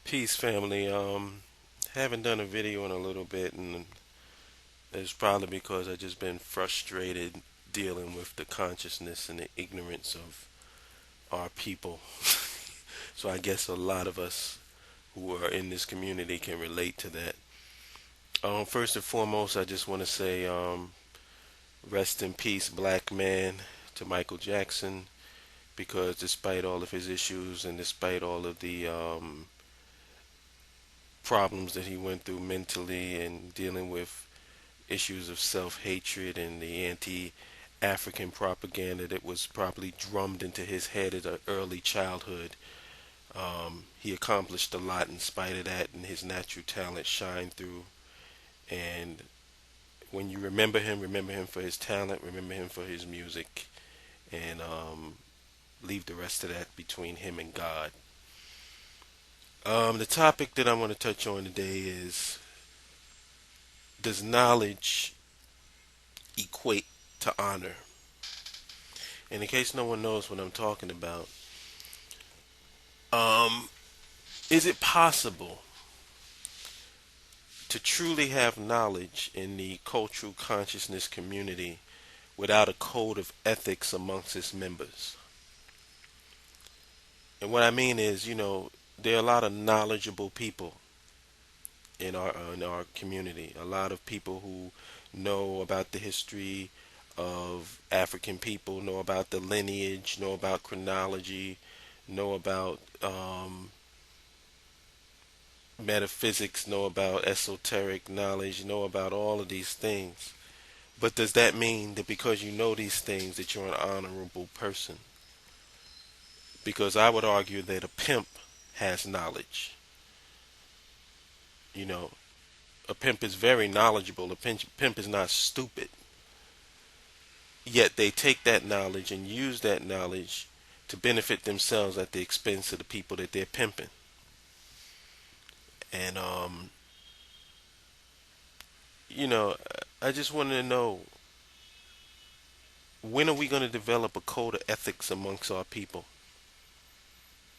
Peace, family. Haven't done a video in a little bit, and it's probably because I've just been frustrated dealing with the consciousness and the ignorance of our people. So I guess a lot of us who are in this community can relate to that. First and foremost, I just want to say, rest in peace, black man, to Michael Jackson, because despite all of his issues and despite all of the problems that he went through mentally and dealing with issues of self-hatred and the anti-African propaganda that was probably drummed into his head at an early childhood. He accomplished a lot in spite of that, and his natural talent shined through. And when you remember him for his talent, remember him for his music, and leave the rest of that between him and God. The topic that I want to touch on today is, does knowledge equate to honor? And in case no one knows what I'm talking about, um, is it possible to truly have knowledge in the cultural consciousness community without a code of ethics amongst its members? And what I mean is, there are a lot of knowledgeable people in our community. A lot of people who know about the history of African people, know about the lineage, know about chronology, know about metaphysics, know about esoteric knowledge, know about all of these things. But does that mean that because you know these things that you're an honorable person? Because I would argue that a pimp has knowledge. You know, a pimp is very knowledgeable. A pimp is not stupid. Yet they take that knowledge and use that knowledge to benefit themselves at the expense of the people that they're pimping. And you know, I just wanted to know, when are we going to develop a code of ethics amongst our people,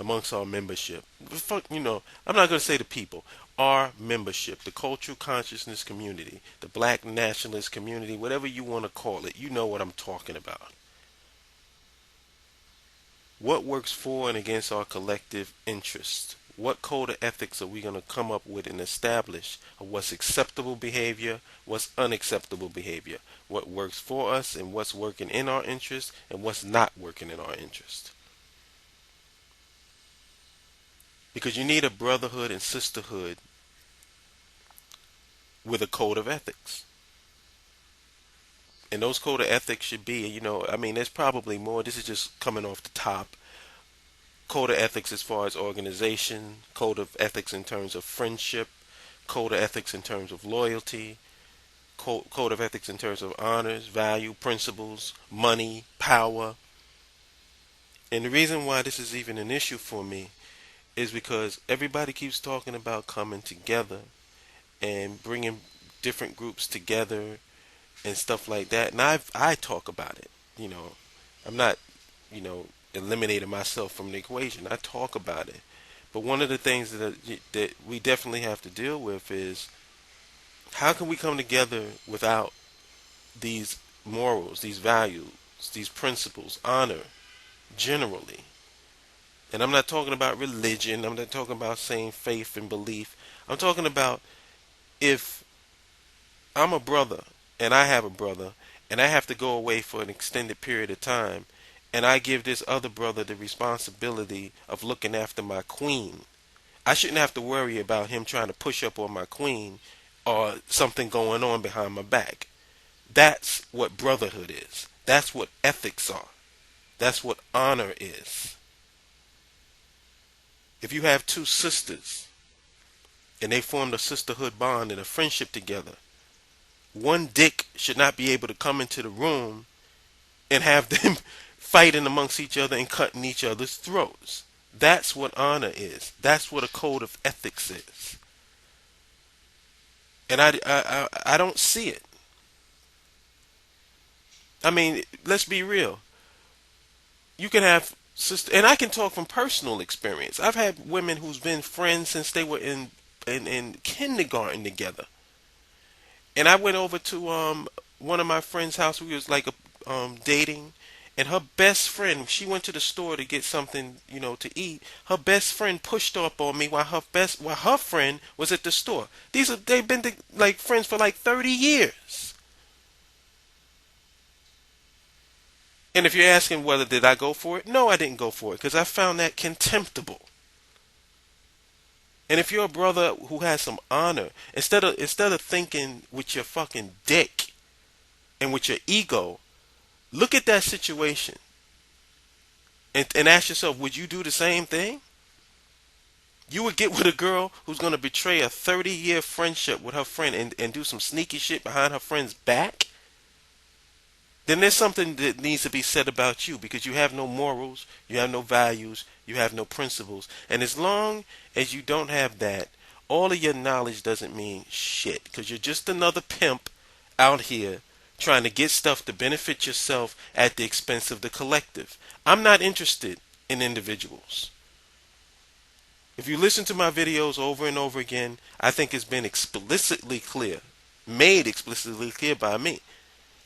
amongst our membership? Fuck, I'm not going to say the people, our membership, the cultural consciousness community, the black nationalist community, whatever you want to call it. You know what I'm talking about. What works for and against our collective interest? What code of ethics are we going to come up with and establish of what's acceptable behavior, what's unacceptable behavior, what works for us and what's working in our interest and what's not working in our interest? Because you need a brotherhood and sisterhood with a code of ethics. And those code of ethics should be, I mean, there's probably more. This is just coming off the top. Code of ethics as far as organization, code of ethics in terms of friendship, code of ethics in terms of loyalty, code of ethics in terms of honors, value, principles, money, power. And the reason why this is even an issue for me is because everybody keeps talking about coming together and bringing different groups together and stuff like that. And I talk about it. I'm not, you know, eliminating myself from the equation. I talk about it. But one of the things that we definitely have to deal with is, how can we come together without these morals, these values, these principles, honor, generally? And I'm not talking about religion. I'm not talking about saying faith and belief. I'm talking about, if I'm a brother and I have a brother and I have to go away for an extended period of time, and I give this other brother the responsibility of looking after my queen, I shouldn't have to worry about him trying to push up on my queen or something going on behind my back. That's what brotherhood is. That's what ethics are. That's what honor is. If you have two sisters and they formed a sisterhood bond and a friendship together, one dick should not be able to come into the room and have them fighting amongst each other and cutting each other's throats. That's what honor is. That's what a code of ethics is. And I don't see it. I mean, let's be real. You can have Sister, and I can talk from personal experience. I've had women who's been friends since they were in kindergarten together. And I went over to one of my friend's house. We was like dating, and her best friend. She went to the store to get something, to eat. Her best friend pushed up on me while her friend was at the store. They've been like friends for like 30 years. And if you're asking whether did I go for it, no, I didn't go for it because I found that contemptible. And if you're a brother who has some honor, instead of thinking with your fucking dick and with your ego, look at that situation and ask yourself, would you do the same thing? You would get with a girl who's going to betray a 30-year friendship with her friend and do some sneaky shit behind her friend's back? Then there's something that needs to be said about you because you have no morals, you have no values, you have no principles. And as long as you don't have that, all of your knowledge doesn't mean shit because you're just another pimp out here trying to get stuff to benefit yourself at the expense of the collective. I'm not interested in individuals. If you listen to my videos over and over again, I think it's been explicitly clear, made explicitly clear by me.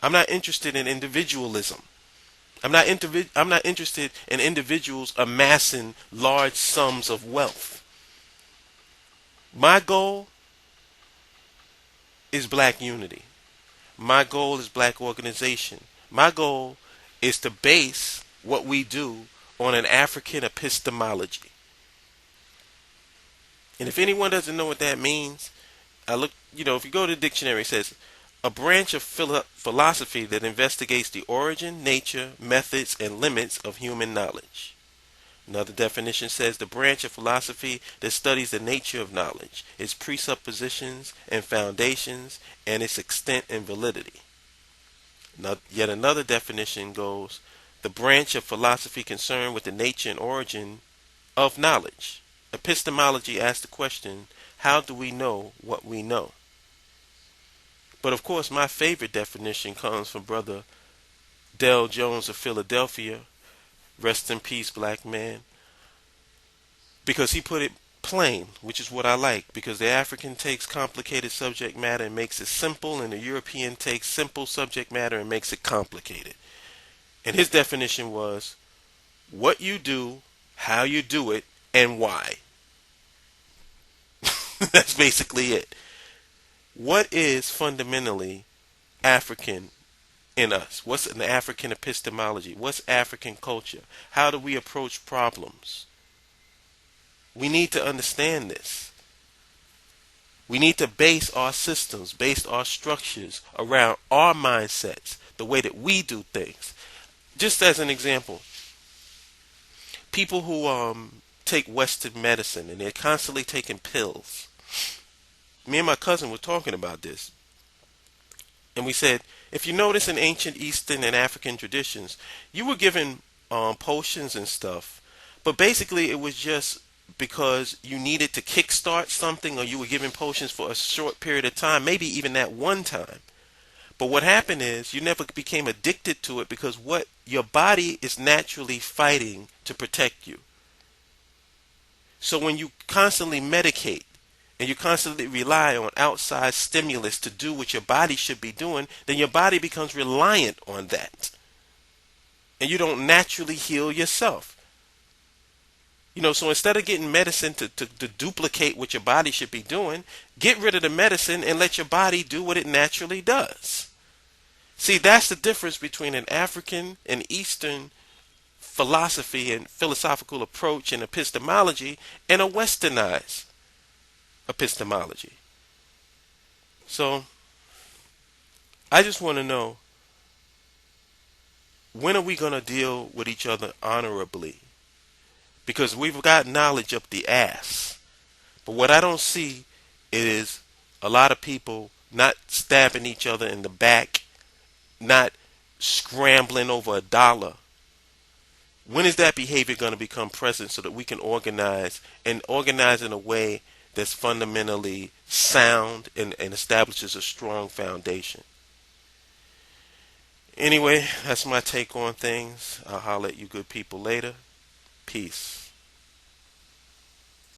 I'm not interested in individualism. I'm not interested in individuals amassing large sums of wealth. My goal is black unity. My goal is black organization. My goal is to base what we do on an African epistemology. And if anyone doesn't know what that means, if you go to the dictionary, it says a branch of philosophy that investigates the origin, nature, methods, and limits of human knowledge. Another definition says the branch of philosophy that studies the nature of knowledge, its presuppositions and foundations, and its extent and validity. Now, yet another definition goes the branch of philosophy concerned with the nature and origin of knowledge. Epistemology asks the question, how do we know what we know? But of course, my favorite definition comes from Brother Dell Jones of Philadelphia. Rest in peace, black man. Because he put it plain, which is what I like. Because the African takes complicated subject matter and makes it simple, and the European takes simple subject matter and makes it complicated. And his definition was what you do, how you do it, and why. That's basically it. What is fundamentally African in us? What's an African epistemology? What's African culture? How do we approach problems? We need to understand this. We need to base our systems, base our structures around our mindsets, the way that we do things. Just as an example, people who take Western medicine and they're constantly taking pills. Me and my cousin were talking about this. And we said, if you notice in ancient Eastern and African traditions, you were given potions and stuff, but basically it was just because you needed to kickstart something or you were given potions for a short period of time, maybe even that one time. But what happened is you never became addicted to it because what your body is naturally fighting to protect you. So when you constantly medicate and you constantly rely on outside stimulus to do what your body should be doing, then your body becomes reliant on that. And you don't naturally heal yourself. So instead of getting medicine to duplicate what your body should be doing, get rid of the medicine and let your body do what it naturally does. See, that's the difference between an African and Eastern philosophy and philosophical approach and epistemology and a westernized epistemology. So, I just want to know, when are we going to deal with each other honorably? Because we've got knowledge up the ass. But what I don't see is a lot of people not stabbing each other in the back, not scrambling over a dollar. When is that behavior going to become present so that we can organize and organize in a way that's fundamentally sound and establishes a strong foundation? Anyway, that's my take on things. I'll holler at you good people later. Peace.